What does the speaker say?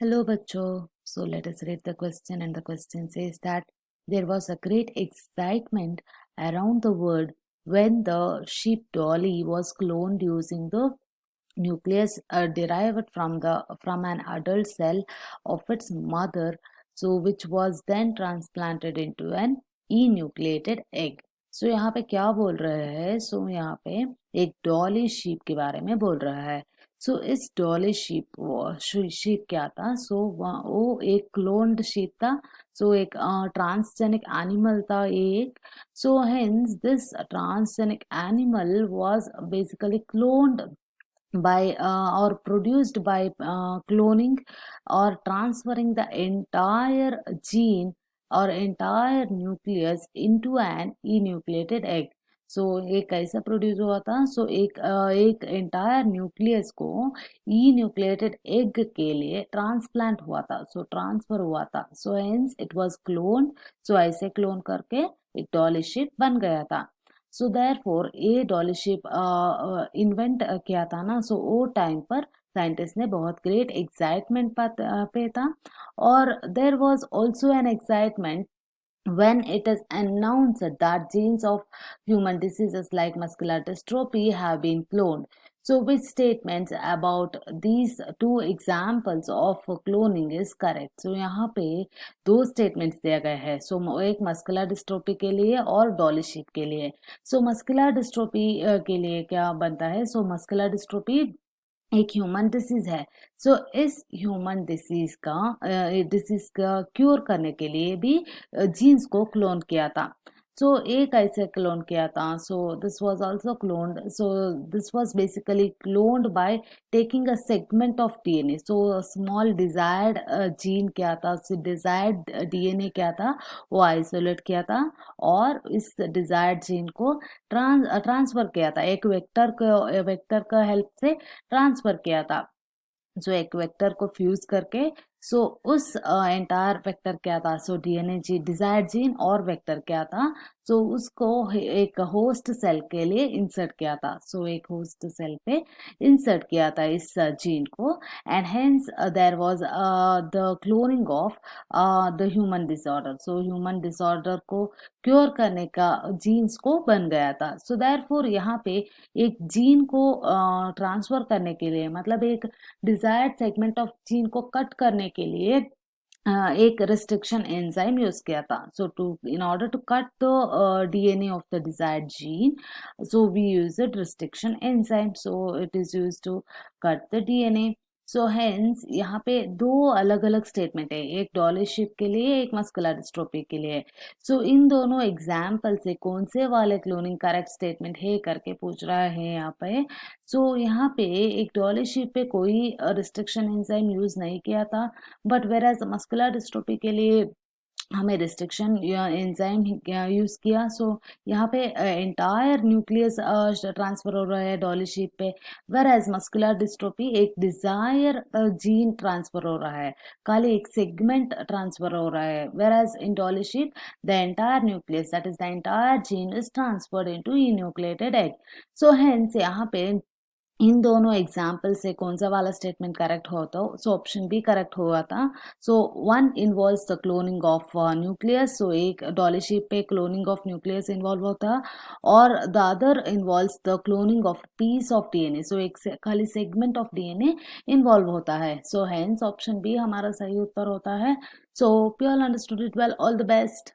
Hello, Bacho. So let us read the question, and the question says that there was a great excitement around the world when the sheep Dolly was cloned using the nucleus derived from an adult cell of its mother, so which was then transplanted into an enucleated egg. सो यहाँ पे क्या बोल रहे हैं? सो यहाँ पे एक Dolly sheep के बारे में बोल रहा है. सो इस डॉली शीप क्या था? वो एक क्लोन्ड शीप था. सो एक ट्रांसजेनिक एनिमल था ये एक. So hence this transgenic animal was basically cloned by or produced by cloning or transferring the entire gene or entire nucleus into an enucleated egg. सो ये कैसे प्रोड्यूस हुआ था? एक एंटायर न्यूक्लियस को ई न्यूक्लिएटेड एग के लिए ट्रांसप्लांट हुआ था. ट्रांसफर हुआ था. Hence it was clone. ऐसे क्लोन करके एक डॉली शिप बन गया था. सो देयरफॉर ये डॉलरशिप इन्वेंट किया था ना. वो टाइम पर साइंटिस्ट ने बहुत ग्रेट एक्साइटमेंट पे था. और there was also an excitement when it is announced that genes of human diseases like muscular dystrophy have been cloned. So which statements about these two examples of cloning is correct? यहाँ पे दो statements दिए गए हैं. एक muscular dystrophy के लिए और डॉली शीप के लिए. मस्कुलर डिस्ट्रोफी के लिए क्या बनता है? मस्कुलर डिस्ट्रोफी एक ह्यूमन डिसीज है. इस ह्यूमन डिसीज का क्योर करने के लिए भी जीन्स को क्लोन किया था. एक ऐसे क्लोन किया था. This was also cloned. This was basically cloned by taking a segment of DNA. Small desired gene क्या था? डिजायर्ड डीएनए क्या था? वो आइसोलेट किया था और इस डिजायर्ड जीन को ट्रांसफर किया था. एक वेक्टर का हेल्प से ट्रांसफर किया था. एक वेक्टर को फ्यूज करके उस एंटायर वेक्टर क्या था? डीएनए जी डिजायर्ड जीन और वेक्टर क्या था? उसको एक होस्ट सेल के लिए इंसर्ट किया था. एक होस्ट सेल पे इंसर्ट किया था इस जीन को. And hence there was the cloning of the human disorder. Human disorder को क्योर करने का जीन्स को बन गया था. देयरफॉर यहाँ पे एक जीन को ट्रांसफर करने के लिए, मतलब एक डिजायर्ड सेगमेंट ऑफ जीन को कट करने के लिए एक रिस्ट्रिक्शन एंजाइम यूज किया था. In order to cut the DNA of the desired gene, we use it restriction enzyme. It is use to cut the DNA. Hence यहाँ पे दो अलग अलग स्टेटमेंट है, एक डॉली शिप के लिए, एक मस्कुलर डिस्ट्रोफी के लिए. इन दोनों एग्जाम्पल से कौन से वाले क्लोनिंग करेक्ट स्टेटमेंट है करके पूछ रहा है यहाँ पे. यहाँ पे एक डॉली शिप पे कोई रिस्ट्रिक्शन एंजाइम यूज नहीं किया था. But whereas muscular dystrophy के लिए हमें रिस्ट्रिक्शन एंजाइम यूज किया. यहाँ पे एंटायर न्यूक्लियस ट्रांसफर हो रहा है डॉली शीप पे. वेर एज मस्कुलर डिस्ट्रोफी एक डिजायर जीन ट्रांसफर हो रहा है, खाली एक सेगमेंट ट्रांसफर हो रहा है. Whereas in Dolly sheep the entire nucleus, that is the entire gene, is transferred into enucleated egg. Hence यहाँ पे इन दोनों एग्जाम्पल से कौन सा वाला स्टेटमेंट करेक्ट होता हो? ऑप्शन बी करेक्ट हुआ था. One involves the cloning of nucleus. एक डॉली शिप पे क्लोनिंग ऑफ न्यूक्लियस इन्वॉल्व होता और the other involves the cloning of peace of DNA. एक खाली सेगमेंट ऑफ डीएनए इन्वॉल्व होता है. हेंस ऑप्शन बी हमारा सही उत्तर होता है. People understood it well. All the best.